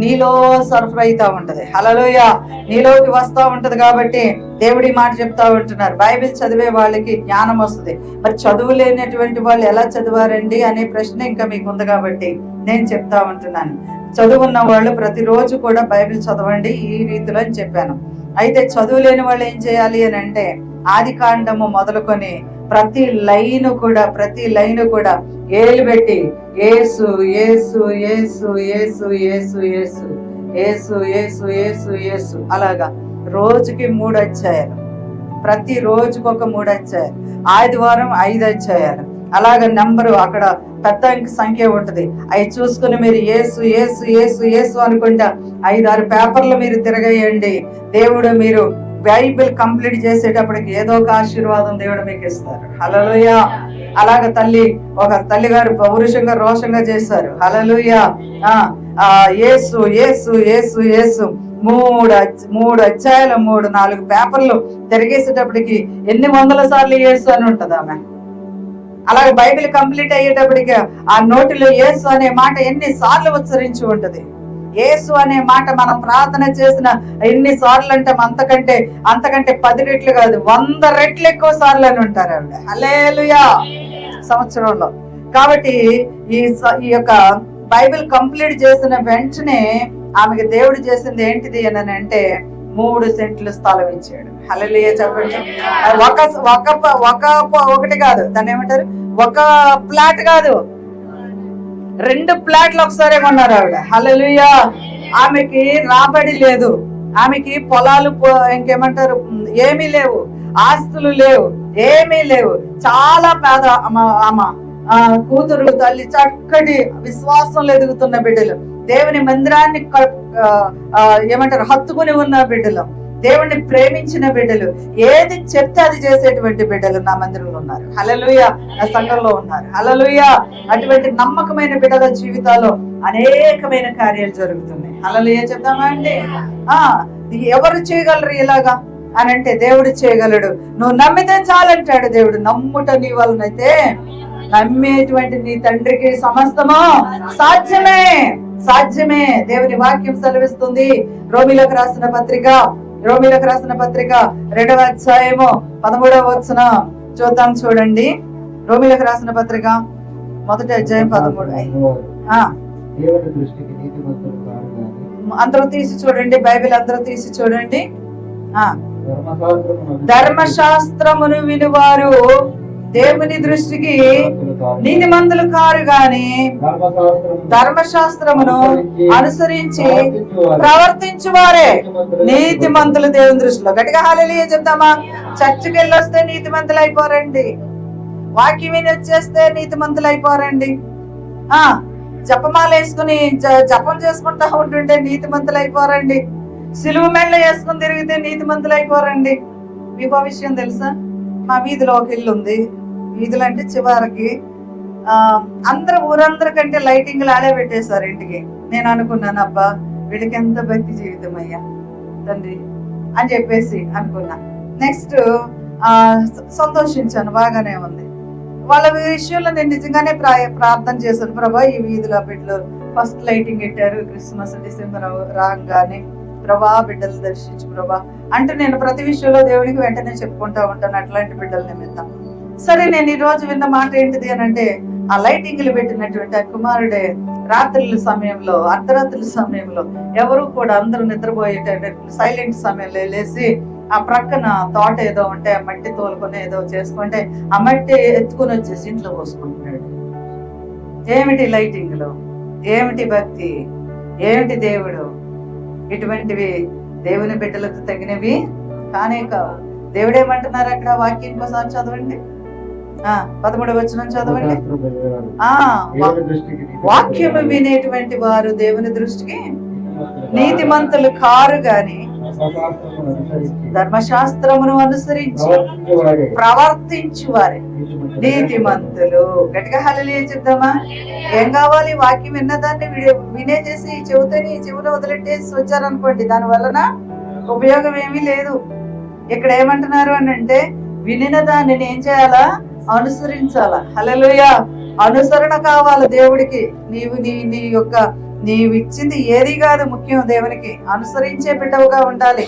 నీలో సరఫరా అవుతా ఉంటది. హల్లెలూయా. నీలోకి వస్తా ఉంటది. కాబట్టి దేవుడి మాట చెప్తా ఉంటున్నారు, బైబిల్ చదివే వాళ్ళకి జ్ఞానం వస్తుంది. మరి చదువు లేనటువంటి వాళ్ళు ఎలా చదివారండి అనే ప్రశ్న ఇంకా మీకు ఉంది. కాబట్టి నేను చెప్తా ఉంటున్నాను, చదువున్న వాళ్ళు ప్రతిరోజు కూడా బైబిల్ చదవండి ఈ రీతిలో అని చెప్పాను. అయితే చదువు లేని వాళ్ళు ఏం చేయాలి అని అంటే ఆది కాండము మొదలుకొని ప్రతి లైన్ కూడా ఏలు పెట్టి యేసు యేసు యేసు యేసు యేసు యేసు యేసు యేసు యేసు యేసు అలాగా రోజుకి 3 అధ్యాయాలు, ప్రతి రోజుకొక 3 అధ్యాయాలు, ఆదివారం 5 అధ్యాయాలు, అలాగ నెంబరు అక్కడ పెద్ద సంఖ్య ఉంటది. అవి చూసుకుని మీరు యేసు యేసు యేసు యేసు అనుకుంటా 5-6 పేపర్లు మీరు తిరగేయండి. దేవుడు మీరు బైబిల్ కంప్లీట్ చేసేటప్పటికి ఏదో ఒక ఆశీర్వాదం దేవుడు మీకు ఇస్తారు. హల్లెలూయా. అలాగ ఒక తల్లిగారు పౌరుషంగా రోషంగా చేశారు. హల్లెలూయా. యేసు యేసు యేసు యేసు 3 అధ్యాయాలు 3-4 పేపర్లు తిరిగేసేటప్పటికి ఎన్ని 100 సార్లు యేసు అని ఉంటది ఆమె. అలాగే బైబిల్ కంప్లీట్ అయ్యేటప్పటికి ఆ నోటిలో యేసు అనే మాట ఎన్ని సార్లు ఉచ్చరించి ఉంటది. యేసు అనే మాట మనం ప్రార్థన చేసిన ఎన్ని సార్లు అంటే అంతకంటే 10 రెట్లు కాదు 100 రెట్లు ఎక్కువ సార్లు అని ఉంటారు ఆవిడ. హల్లెలూయా. సంవత్సరంలో. కాబట్టి ఈ యొక్క బైబిల్ కంప్లీట్ చేసిన వెంటనే ఆమెకి దేవుడు చేసింది ఏంటిది అని అంటే 3 సెంట్లు స్థలం ఇచ్చాడు. హల్లెలూయా చెప్పండి. ఒకటి కాదు, దాన్ని ఏమంటారు, ఒక ప్లాట్ కాదు, 2 ప్లాట్లు ఒకసారి కొన్నారు ఆవిడ. హల్లెలూయా. ఆమెకి రాబడి లేదు, ఆమెకి పొలాలు ఇంకేమంటారు ఏమీ లేవు, ఆస్తులు లేవు, ఏమీ లేవు. చాలా పేద ఆమె కూతురు తల్లి, చక్కటి విశ్వాసంలో ఎదుగుతున్న బిడ్డలు, దేవుని మందిరాన్ని ఏమంటారు హత్తుకుని ఉన్న బిడ్డలు, దేవుణ్ణి ప్రేమించిన బిడ్డలు, ఏది చెప్తే అది చేసేటువంటి బిడ్డలు నా మందిరంలో ఉన్నారు. హల్లెలూయా. నా సంఘంలో ఉన్నారు. హల్లెలూయా. అటువంటి నమ్మకమైన బిడ్డల జీవితాల్లో అనేకమైన కార్యాలు జరుగుతున్నాయి. హల్లెలూయా చెప్తామా అండి? ఎవరు చేయగలరు ఇలాగా అని అంటే దేవుడు చేయగలడు. నువ్వు నమ్మితే చాలంటాడు దేవుడు. నమ్ముట నీ వలనైతే నమ్మేటువంటి నీ తండ్రికి సమస్తము సాధ్యమే. సాధ్యమే. దేవుని వాక్యం సెలవిస్తుంది. రోమీలకు రాసిన పత్రిక 2వ అధ్యాయము 13వ వచనం చూద్దాం. చూడండి, రోమీలకు రాసిన పత్రిక 1వ అధ్యాయం 13. దేవుని దృష్టికి నీతిమంతులు కారు గాని అందరూ తీసి చూడండి, బైబిల్ అందరూ తీసి చూడండి. ధర్మశాస్త్రమును ధర్మశాస్త్రమును వినువారు దేవుని దృష్టికి నీతిమంతులు కారు గాని ధర్మశాస్త్రమును అనుసరించి ప్రవర్తించువారే నీతిమంతులు దేవుని దృష్టిలో. గట్టిగా హల్లెలూయా చెప్తామా? చర్చికి వెళ్ళొస్తే నీతిమంతులు అయిపోరండి. వాక్యం విని వచ్చేస్తే నీతిమంతులు అయిపోరండి. జపమాల వేసుకుని జపం చేసుకుంటా ఉంటుంటే నీతిమంతులు అయిపోరండి. సిలువ మెళ్ళ వేసుకుని తిరిగితే నీతిమంతులు అయిపోరండి. మీకు ఆ విషయం తెలుసా? మా వీధిలో ఒక ఇల్లు ఉంది. వీధులు అంటే చివరికి ఊరందరికంటే లైటింగ్లు ఆడే పెట్టేశారు ఇంటికి. నేను అనుకున్నాను, అబ్బా వీళ్ళకి ఎంత భక్తి జీవితం అయ్యా తండ్రి అని చెప్పేసి అనుకున్నా. నెక్స్ట్ సంతోషించాను, బాగానే ఉంది. వాళ్ళ విషయంలో నేను నిజంగానే ప్రార్థన చేశాను. ప్రభా, ఈ వీధిలో బిడ్డలు ఫస్ట్ లైటింగ్ పెట్టారు, క్రిస్మస్ డిసెంబర్ రాగానే ప్రభా బిడ్డలు దర్శించు ప్రభా అంటే నేను ప్రతి విషయంలో దేవునికి వెంటనే చెప్పుకుంటా ఉంటాను అట్లాంటి బిడ్డల నిమిత్తం. సరే, నేను ఈ రోజు విన్న మాట ఏంటిది అని అంటే, ఆ లైటింగ్లు పెట్టినటువంటి ఆ కుమారుడే రాత్రుల సమయంలో, అర్ధరాత్రుల సమయంలో ఎవరు కూడా అందరూ నిద్రపోయేటటువంటి సైలెంట్ సమయంలో లేసి ఆ ప్రక్కన తోట ఏదో ఉంటే ఆ మట్టి తోలుకొని ఏదో చేసుకుంటే ఆ మట్టి ఎత్తుకుని వచ్చేసి ఇంట్లో పోసుకుంటున్నాడు. ఏమిటి లైటింగ్లు, ఏమిటి భక్తి, ఏమిటి దేవుడు? ఇటువంటివి దేవుని బిడ్డలకు తగినవి కానే కావు. దేవుడేమంటున్నారు అక్కడ? వాక్యం ఇంకోసారి చదవండి, 13వ వచనం చదవండి. వాక్యము వినేటువంటి వారు దేవుని దృష్టికి నీతిమంతులు కారు గాని ధర్మశాస్త్రమును అనుసరించి ప్రవర్తించు వారే నీతిమంతులు. గట్టిగా హల్లెలూయా చెప్దామా? ఏం కావాలి? వాక్యం విన్నదాన్ని వినేసేసి చెవును వదిలెట్టేసి వచ్చారనుకోండి, దాని వలన ఉపయోగం ఏమీ లేదు. ఇక్కడ ఏమంటున్నారు అని అంటే, వినిన దానిని ఏం చేయాలా? అనుసరించాలా. హల్లెలూయా! అనుసరణ కావాలి దేవుడికి. నీవు ఇచ్చింది ఏది కాదు ముఖ్యం, దేవునికి అనుసరించే బిడ్డవుగా ఉండాలి.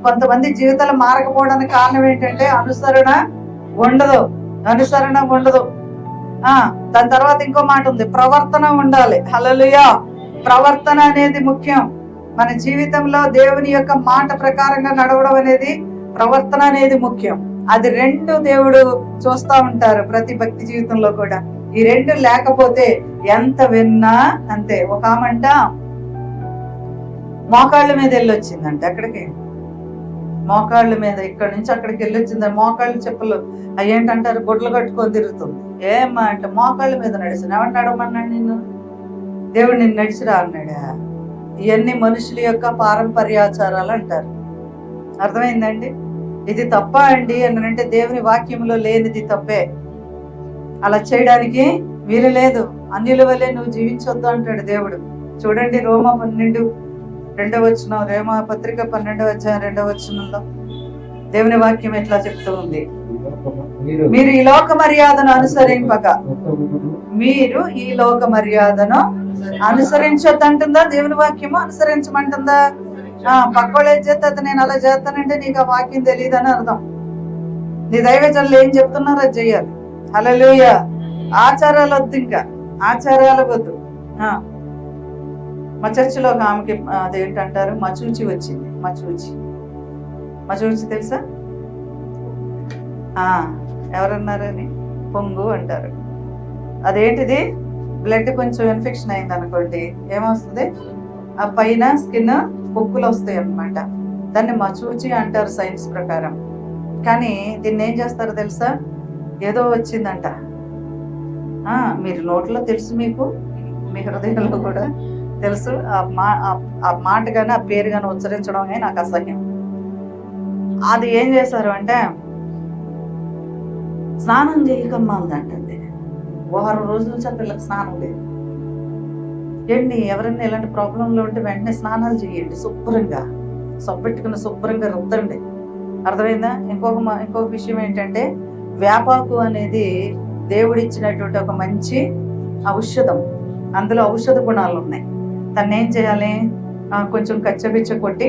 కొంతమంది జీవితాలు మారకపోవడానికి కారణం ఏంటంటే అనుసరణ ఉండదు. దాని తర్వాత ఇంకో మాట ఉంది, ప్రవర్తన ఉండాలి. హల్లెలూయా! ప్రవర్తన అనేది ముఖ్యం మన జీవితంలో. దేవుని యొక్క మాట ప్రకారంగా నడవడం అనేది, ప్రవర్తన అనేది ముఖ్యం. అది రెండు దేవుడు చూస్తా ఉంటారు ప్రతి భక్తి జీవితంలో కూడా. ఈ రెండు లేకపోతే ఎంత విన్నా అంతే. ఒక ఆమంట మోకాళ్ళ మీద వెళ్ళొచ్చిందంట. అక్కడికి మోకాళ్ళ మీద ఇక్కడ నుంచి అక్కడికి వెళ్ళొచ్చింది. మోకాళ్ళు చెప్పులు అయ్యేంటంటారు గుడ్లు కట్టుకొని తిరుగుతుంది. ఏమ్మా అంటే మోకాళ్ళ మీద నడిచిన. ఎవరు నడవమన్నాడు? నిన్ను దేవుడు నిన్ను నడిచిరా అన్నాడా? ఇవన్నీ మనుషుల యొక్క పారంపర్యాచారాలు అంటారు. అర్థమైందండి? ఇది తప్ప అండి అని అంటే దేవుని వాక్యంలో లేనిది తప్పే. అలా చేయడానికి వీలు లేదు. అన్యుల వల్లే నువ్వు జీవించొద్దు అంటాడు దేవుడు. చూడండి, రోమా 12:2 వచనం, రోమా పత్రిక 12వ అధ్యాయం 2వ వచనంలో దేవుని వాక్యం ఎట్లా చెప్తూ ఉంది? మీరు ఈ లోక మర్యాదను అనుసరింపక మీరు ఈ లోక మర్యాదను అనుసరించొద్దంటుందా దేవుని వాక్యము? అనుసరించమంటుందా? పక్కోళ్ళు ఏం చేస్తే నేను అలా చేస్తానంటే నీకు ఆ వాక్యం తెలియదు అని అర్థం. నీ దైవజనులు ఏం చెప్తున్నారో అది చెయ్యాలి. హల్లెలూయా! ఆచారాలు వద్దు, ఇంకా ఆచారాలు వద్దు. మా చర్చిలో ఒక ఆమెకి అదేంటంటారు, మచూచి వచ్చింది. మచూచి తెలుసా? ఎవరన్నారని? పొంగు అంటారు. అదేంటిది? బ్లడ్ కొంచెం ఇన్ఫెక్షన్ అయింది అనుకోండి, ఏమొస్తుంది? ఆ పైన స్కిన్ పొక్కులు వస్తాయి అన్నమాట. దాన్ని మచూచి అంటారు సైన్స్ ప్రకారం. కానీ దీన్ని ఏం చేస్తారో తెలుసా? ఏదో వచ్చిందంట. మీరు నోట్లో తెలుసు, మీకు మీ హృదయంలో కూడా తెలుసు. ఆ మాట కానీ ఆ పేరు కానీ ఉచ్చరించడం నాకు అసహ్యం. అది ఏం చేశారు అంటే, స్నానం చేయకమ్మా ఉందంటే 6 రోజుల నుంచి ఆ పిల్లకి స్నానం లేదు. ఏంటి, ఎవరైనా ఇలాంటి ప్రాబ్లంలో ఉంటే వెంటనే స్నానాలు చేయండి, శుభ్రంగా సబ్బెట్టుకుని శుభ్రంగా రుద్దండి. అర్థమైందా? ఇంకొక విషయం ఏంటంటే, వేపాకు అనేది దేవుడిచ్చినటువంటి ఒక మంచి ఔషధం. అందులో ఔషధ గుణాలు ఉన్నాయి. దాన్ని ఏం చేయాలి, కొంచెం కచ్చబిచ్చ కొట్టి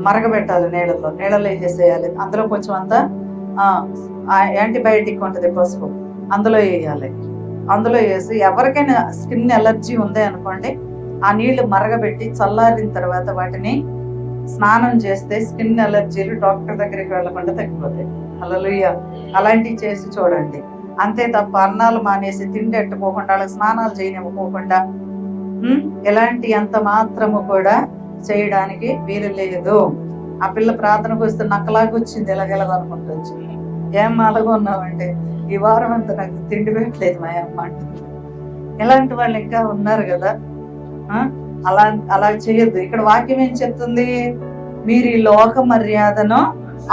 మరగబెట్టాలి, నీళ్ళలో వేసేసేయాలి. అందులో కొంచెం అంతా యాంటీబయాటిక్ ఉంటుంది, పసుపు, అందులో వేయాలి. అందులో వేసి ఎవరికైనా స్కిన్ ఎలర్జీ ఉంది అనుకోండి, ఆ నీళ్లు మరగబెట్టి చల్లారిన తర్వాత వాటిని స్నానం చేస్తే స్కిన్ ఎలర్జీలు డాక్టర్ దగ్గరికి వెళ్ళకుండా తగ్గిపోతాయి. హల్లెలూయా. అలాంటివి చేసి చూడండి. అంతే తప్ప అన్నాలు మానేసి తిండి ఎట్టుకోకుండా వాళ్ళకి స్నానాలు చేయనివ్వకోకుండా ఎలాంటి ఎంత మాత్రము కూడా చేయడానికి వీలు లేదు. ఆ పిల్ల ప్రార్థనకు వస్తే నక్కలాగా వచ్చింది, ఎలాగెలాగనుకుంటూ వచ్చింది. ఏం అలాగ ఉన్నామంటే ఈ వారం అంతా నాకు తిండి పెట్టలేదు మా అమ్మ అంటుంది. ఇలాంటి వాళ్ళు ఇంకా ఉన్నారు కదా. అలా చేయొద్దు. ఇక్కడ వాక్యం ఏం చెప్తుంది, మీరు ఈ లోక మర్యాదను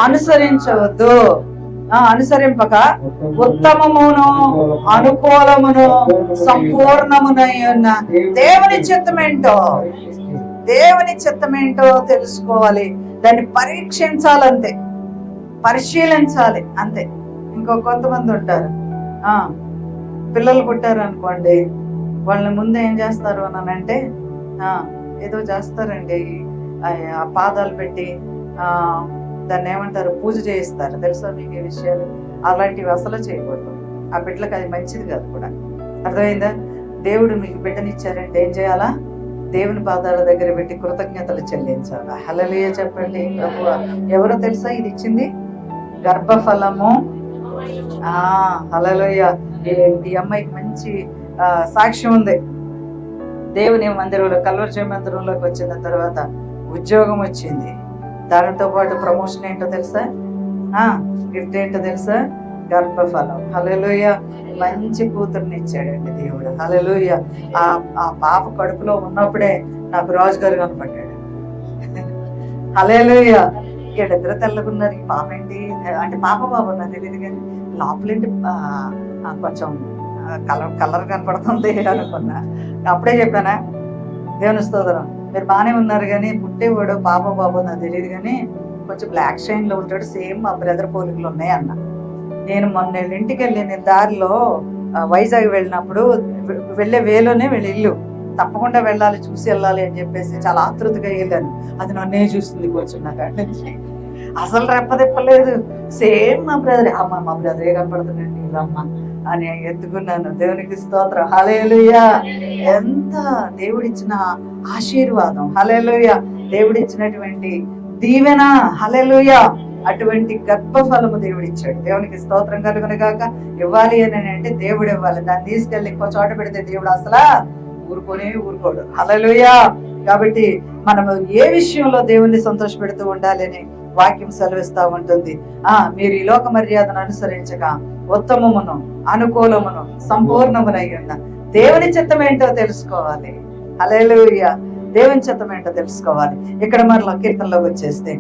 అనుసరించవద్దు, అనుసరింపక ఉత్తమమును అనుకూలమును సంపూర్ణమునై ఉన్న దేవుని చిత్తమేంటో తెలుసుకోవాలి. దాన్ని పరీక్షించాలంతే, పరిశీలించాలి అంతే. కొంతమంది ఉంటారు, పిల్లలు పుట్టారు అనుకోండి, వాళ్ళని ముందు ఏం చేస్తారు అని అంటే ఏదో చేస్తారండి, ఆ పాదాలు పెట్టి దాన్ని ఏమంటారు, పూజ చేయిస్తారు. తెలుసా మీకు ఈ విషయాలు? అలాంటివి అసలు చేయకూడదు. ఆ బిడ్డలకు అది మంచిది కాదు కూడా. అర్థమైందా? దేవుడు మీకు బిడ్డనిచ్చారంటే ఏం చేయాలా, దేవుని పాదాల దగ్గర పెట్టి కృతజ్ఞతలు చెల్లించాలా. హల్లెలూయా చెప్పండి. ప్రభువా ఎవరో తెలుసా ఇది ఇచ్చింది? గర్భఫలము. హల్లెలూయా. ఈ అమ్మాయికి మంచి సాక్ష్యం ఉంది. దేవుని మందిరంలో, కల్వరి మందిరంలోకి వచ్చిన తర్వాత ఉద్యోగం వచ్చింది. దానితో పాటు ప్రమోషన్ ఏంటో తెలుసా, గిఫ్ట్ ఏంటో తెలుసా, గర్భఫలం. హల్లెలూయా. మంచి కూతుర్ని ఇచ్చాడండి దేవుడు. హల్లెలూయా. ఆ పాప కడుపులో ఉన్నప్పుడే నాకు రాజుగారు కనపడ్డాడు. హల్లెలూయా. ఇద్దరు తెల్లగున్నారు. ఈ పాప ఏంటి అంటే పాప నాకు తెలియదు కానీ లోపలేంటి కొంచెం కలర్ కనపడుతుంది అనుకున్నా. అప్పుడే చెప్పానా, దేవుని స్తోత్రం, మీరు బాగానే ఉన్నారు కానీ పుట్టేవాడు పాప బాబు నాకు తెలియదు కానీ కొంచెం బ్లాక్ షైన్లో ఉంటాడు, సేమ్ మా బ్రదర్ పోలికలు ఉన్నాయి అన్న. నేను మొన్న ఇంటికి వెళ్ళి, నేను దారిలో వైజాగ్ వెళ్ళినప్పుడు వెళ్ళే వేలోనే ఇల్లు తప్పకుండా వెళ్ళాలి, చూసి వెళ్ళాలి అని చెప్పేసి చాలా ఆతృతగా వెళ్ళాను. అది నన్నే చూస్తుంది కూర్చున్నా కాడి నుంచి. అసలు రెప్పదెప్పలేదు, సేమ్ మా బ్రదరే. మా బ్రదరే కనపడుతుందండి ఇదమ్మ అని ఎత్తుకున్నాను. దేవునికి స్తోత్రం. హల్లెలూయా. ఎంత దేవుడిచ్చిన ఆశీర్వాదం. హల్లెలూయా. దేవుడిచ్చినటువంటి దీవెన. హల్లెలూయా. అటువంటి గర్భఫలము దేవుడిచ్చాడు. దేవునికి స్తోత్రం కలుగును గాక. ఇవ్వాలి అని అంటే దేవుడు ఇవ్వాలి. దాన్ని తీసుకెళ్ళి ఇంకో చోట పెడితే దేవుడు అసలు ఊరుకోడు. హల్లెలూయా. కాబట్టి మనము ఏ విషయంలో దేవుణ్ణి సంతోష పెడుతూ ఉండాలి అని వాక్యం సెలవిస్తా ఉంటుంది. మీరు ఈ లోక మర్యాదను అనుసరించక ఉత్తమమును అనుకూలమును సంపూర్ణమునై ఉన్న దేవుని చిత్తం ఏంటో తెలుసుకోవాలి. హల్లెలూయా. దేవుని చిత్తం ఏంటో తెలుసుకోవాలి. ఇక్కడ మరలా కీర్తనలోకి వచ్చేస్తే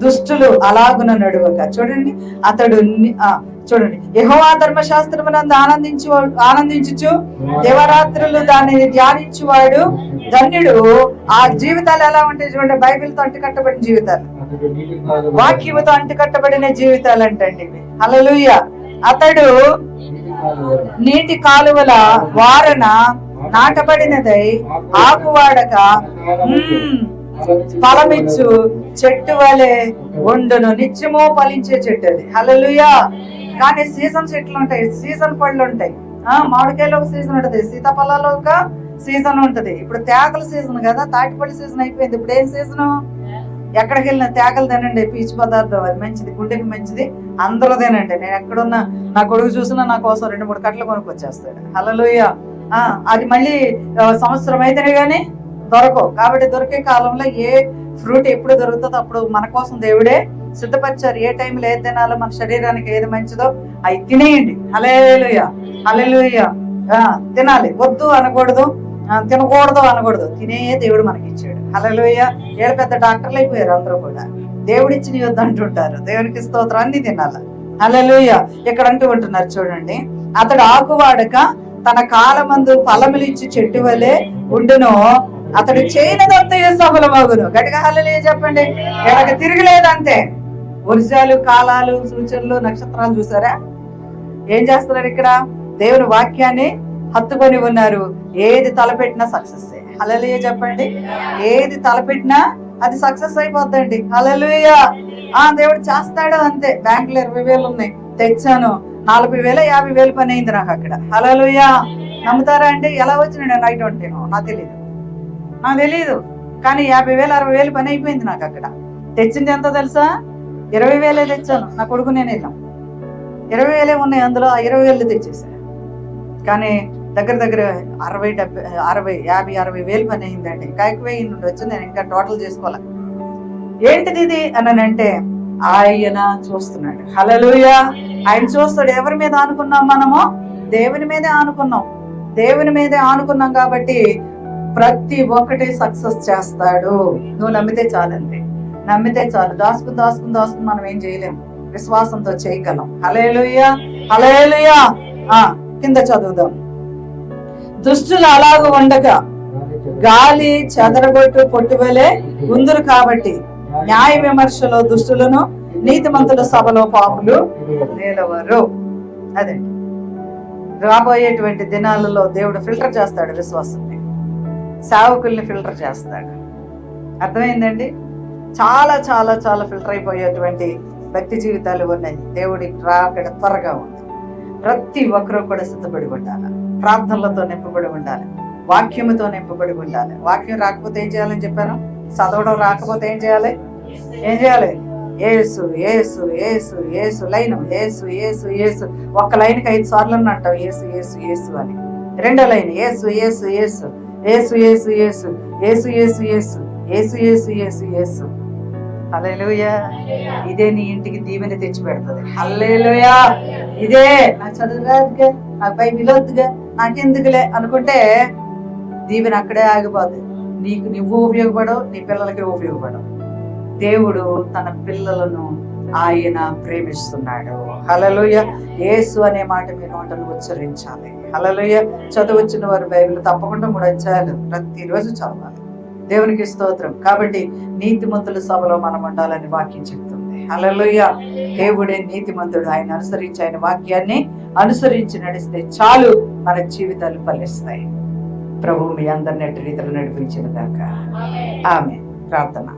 దుష్టులు అలాగున నడువక, చూడండి చూడండి, యెహోవా ధర్మశాస్త్రమునందు ఆనందించుచు దేవరాత్రులు దానిని ధ్యానించువాడు ధన్యుడు. ఆ జీవితాలు ఎలా ఉంటాయి చూడండి, బైబిల్తో అంటుకట్టబడిన జీవితాలు, వాక్యముతో అంటుకట్టబడిన జీవితాలు అంటండి. హల్లెలూయా. అతడు నీటి కాలువల వారన నాటబడినదై ఆకువాడక ఫలమిచ్చు చెట్టు వలె ఉండును. నిత్యమో ఫలించే చెట్టు అది. హల్లెలూయా. కానీ సీజన్స్ ఎట్లా ఉంటాయి, సీజన్ పళ్ళు ఉంటాయి. మామిడికాయలో ఒక సీజన్ ఉంటది, సీతాఫలాలో ఒక సీజన్ ఉంటది. ఇప్పుడు తేగల సీజన్ కదా, తాటిపల్లి సీజన్ అయిపోయింది. ఇప్పుడు ఏం సీజను? ఎక్కడికి వెళ్ళిన తేగలు తినండి, పీచు పదార్థం, అది మంచిది, గుండెకి మంచిది, అందరూ తినండి. నేను ఎక్కడున్నా నా కొడుకు చూసినా నా కోసం 2-3 కట్టలు కొనుక్కొచ్చేస్తాడు. హల్లెలూయా. అది మళ్ళీ సంవత్సరం అయితేనే కానీ దొరకవు. కాబట్టి దొరికే కాలంలో ఏ ఫ్రూట్ ఎప్పుడు దొరుకుతుందో అప్పుడు మన కోసం దేవుడే సిద్ధపరిచారు. ఏ టైంలో ఏది తినాలో, మన శరీరానికి ఏది మంచిదో అవి తినేయండి. హల్లెలూయా. హల్లెలూయా. తినాలి, వద్దు అనకూడదు, తినకూడదు అనకూడదు, తినే దేవుడు మనకి ఇచ్చాడు. హల్లెలూయా. ఏడు పెద్ద డాక్టర్లు అయిపోయారు అందరూ కూడా. దేవుడిచ్చిన వద్దు అంటుంటారు. దేవునికి స్తోత్రం, అన్ని తినాలి. హల్లెలూయా. ఇక్కడ అంటూ ఉంటున్నారు చూడండి, అతడు ఆకువాడక తన కాలమందు ఫలములిచ్చి చెట్టు వలె ఉండును, అతడు చేయనిదంతయు సఫలమగును. గట్టిగా హల్లెలూయా చెప్పండి. ఎలాగ తిరగలేదంతే. వర్షాలు, కాలాలు, సూచనలు, నక్షత్రాలు చూసారా? ఏం చేస్తున్నారు ఇక్కడ? దేవుని వాక్యాన్ని హత్తుకొని ఉన్నారు. ఏది తలపెట్టినా సక్సెస్. హల్లెలూయా చెప్పండి. ఏది తలపెట్టినా అది సక్సెస్ అయిపోద్దండి. హల్లెలూయా. దేవుడు చేస్తాడు అంతే. బ్యాంకులో 20,000 ఉన్నాయి, తెచ్చాను. 40,000 50,000 పని అయింది నాకు అక్కడ. హల్లెలూయా. నమ్ముతారా అండి? ఎలా వచ్చినాడు? ఐ డోంట్ నో, నాకు తెలీదు. కానీ 50,000 60,000 పని అయిపోయింది నాకు అక్కడ. తెచ్చింది ఎంతో తెలుసా? 20,000 తెచ్చాను. నా కొడుకు నేను వెళ్ళాం. 20,000 ఉన్నాయి అందులో. 20,000 తెచ్చేసాను. కానీ దగ్గర 60,000 పని అయిందండి. ఇంకా ఎక్కువ ఉండొచ్చు, నేను ఇంకా టోటల్ చేసుకోవాలి. ఏంటిది ఇది అని అంటే ఆయన చూస్తున్నాడు. హల్లెలూయా. ఆయన చూస్తాడు. ఎవరి మీద ఆనుకున్నాం మనము? దేవుని మీదే ఆనుకున్నాం. దేవుని మీదే ఆనుకున్నాం కాబట్టి ప్రతి ఒక్కటి సక్సెస్ చేస్తాడు. నువ్వు నమ్మితే చాలండి. నమ్మితే చాలు. దాసుకుని మనం ఏం చేయలేము. విశ్వాసంతో చేయగలం. హల్లెలూయా. హల్లెలూయా. కింద చదువుదాం. దుష్టులు అలాగూ ఉండగా గాలి చెదరగొట్టు పొట్టువలే ఉందురు కాబట్టి న్యాయ విమర్శలో దుష్టులను, నీతిమంతుల సభలో పాపులు నిలవరు. అదే రాబోయేటువంటి దినాలలో దేవుడు ఫిల్టర్ చేస్తాడు విశ్వాసాన్ని, సేవకుల్ని ఫిల్టర్ చేస్తాడు. అర్థమైందండి? చాలా చాలా చాలా ఫిల్టర్ అయిపోయేటువంటి వ్యక్తి జీవితాలు ఉన్నాయి. దేవుడి రాకడ త్వరగా ఉంది. ప్రతి ఒక్కరూ కూడా సిద్ధపడి ఉండాలి. ప్రార్థనలతో నింపబడి ఉండాలి. వాక్యముతో నింపబడి ఉండాలి. వాక్యం రాకపోతే ఏం చేయాలని చెప్పాను? చదవడం రాకపోతే ఏం చేయాలి? యేసు యేసు యేసు యేసు లైన్, యేసు యేసు యేసు. ఒక్క లైన్కి 5 సార్లు అంటావు యేసు యేసు యేసు అని. రెండో లైన్ యేసు యేసు యేసు యేసు యేసు యేసు యేసు యేసు యేసు యేసు యేసు యేసు యేసు. హల్లెలూయా. ఇదే నీ ఇంటికి దీవెన తెచ్చి పెడుతుంది. హల్లెలూయా. ఇదే నా చదువు రాదుగా, నాకు బైబిల్ వద్దుగా, నాకెందుకులే అనుకుంటే దీవెన అక్కడే ఆగిపోతుంది. నీకు నువ్వు ఉపయోగపడవు, నీ పిల్లలకి ఉపయోగపడవు. దేవుడు తన పిల్లలను ఆయన ప్రేమిస్తున్నాడు. హల్లెలూయా. యేసు అనే మాట మీ నోటను ఉచ్చరించాలి. హల్లెలూయా. చదువుచ్చిన వారు బైబిల్ తప్పకుండా 3 అధ్యాయాలు ప్రతిరోజు చదవాలి. దేవునికి స్తోత్రం. కాబట్టి నీతిమంతుల సభలో మనం ఉండాలని వాక్యం చెప్తుంది. హల్లెలూయా. దేవుడే నీతిమంతుడు. ఆయన అనుసరించి, ఆయన వాక్యాన్ని అనుసరించి నడిస్తే చాలు మన జీవితాలు ఫలిస్తాయి. ప్రభు మీ అందరిని అట్టి రీతిలో నడిపించిన దాకా. ఆమె ప్రార్థన.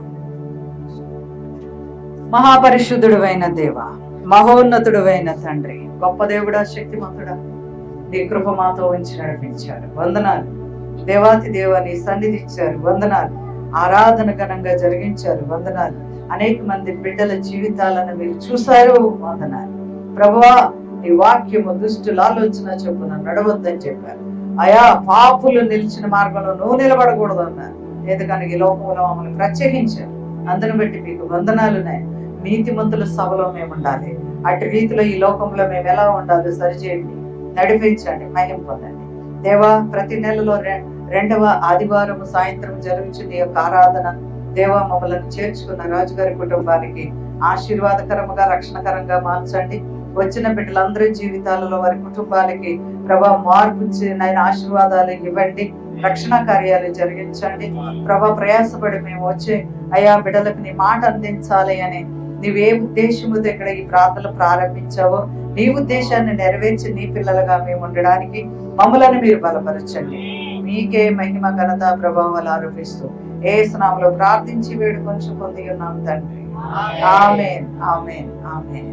మహాపరిశుద్ధుడు అయిన దేవ, మహోన్నతుడు అయిన తండ్రి, గొప్ప దేవుడా, శక్తిమంతుడా, నీ కృప మాతో ఉంచి నడిపించారు. వందనాలు దేవాతి దేవ. నీ సన్నిధి ఇచ్చారు. వందనాలు. ఆరాధన ఘనంగా జరిగించారు. వందనాలు. అనేక మంది బిడ్డల జీవితాలను మీరు చూశారు. వందనాలు ప్రభువా. నీ వాక్యము దుష్టుల ఆలోచన చొప్పున నడవద్దని చెప్పారు. అయా, పాపులు నిలిచిన మార్గంలో నువ్వు నిలబడకూడదు అన్నారు. ఎందుకని ఈ లోకంలో మమ్మల్ని ప్రత్యేకించారు. అందును బట్టి మీకు వందనాలున్నాయి. నీతిమంతుల సభలో మేము ఉండాలి. అటు రీతిలో ఈ లోకంలో మేము ఎలా ఉండాలో సరిచేయండి, నడిపించండి, మహిమ పొందండి దేవా. ప్రతి నెలలో 2వ ఆదివారం సాయంత్రం జరుగుతున్న ఈ యొక్క ఆరాధన దేవా, మమ్మల్ని చేర్చుకున్న రాజుగారి కుటుంబానికి ఆశీర్వాదకరంగా, రక్షణకరంగా మార్చండి. వచ్చిన బిడ్డలందరి జీవితాలలో, వారి కుటుంబాలకి ప్రభా మార్పు నాయన ఆశీర్వాదాలు ఇవ్వండి. రక్షణ కార్యాలు జరిగించండి ప్రభా. ప్రయాసపడి మేము వచ్చే అయా బిడ్డలకు నీ మాట అందించాలి అని నీవే ఉద్దేశముతో ఇక్కడ ఈ ప్రార్థనలు ప్రారంభించావో, నీ ఉద్దేశాన్ని నెరవేర్చి నీ పిల్లలుగా మేము ఉండడానికి మమ్మలను మీరు బలపరచండి. మీకే మహిమ, ఘనత, ప్రభావాలు ఆరోపిస్తూ యేసు నామములో ప్రార్థించి వేడుకొని పొంది ఉన్నాం తండ్రి. ఆమేన్, ఆమేన్, ఆమేన్.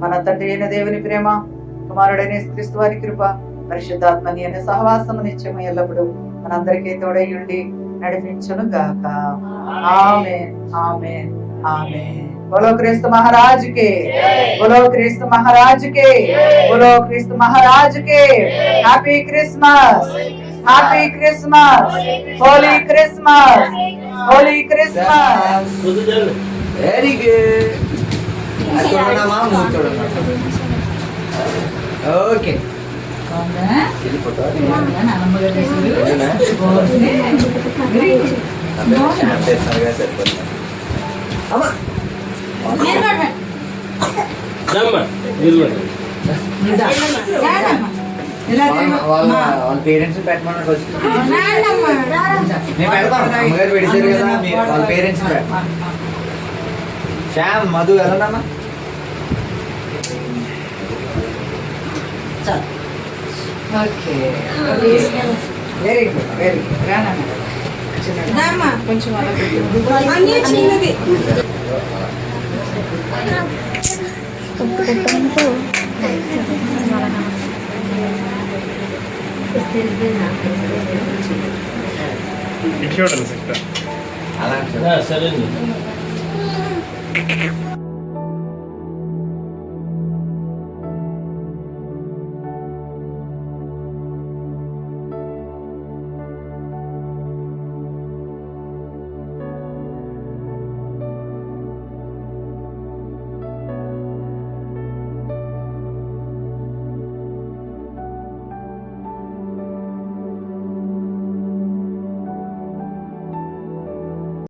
మన తండ్రి అయిన దేవుని ప్రేమ, కుమారుడైన క్రీస్తు వారి కృప, పరిశుద్ధాత్మని అనే సహవాసము నిత్యము ఎల్లప్పుడు మనందరికీ తోడై ఉండి నడిపించును గాక. ఆమేన్, ఆమేన్, ఆమేన్. बोलो क्रिस्त महाराज के, बोलो क्रिस्त महाराज के, बोलो क्रिस्त महाराज के। Happy Christmas, happy Christmas, holy Christmas, holy Christmas. Very good. Okay. వాళ్ళ పేరెంట్స్ పెట్టమన్నారు. మేము పెడతాం. అమ్మగారు పెడిచారు కదా, వాళ్ళ పేరెంట్స్ పెట్టమా. శ్యామ్, మధు వెళ్ళండమ్మా. Okay very good very good Rana కొంచెం అలా పెట్టు. అలా సరే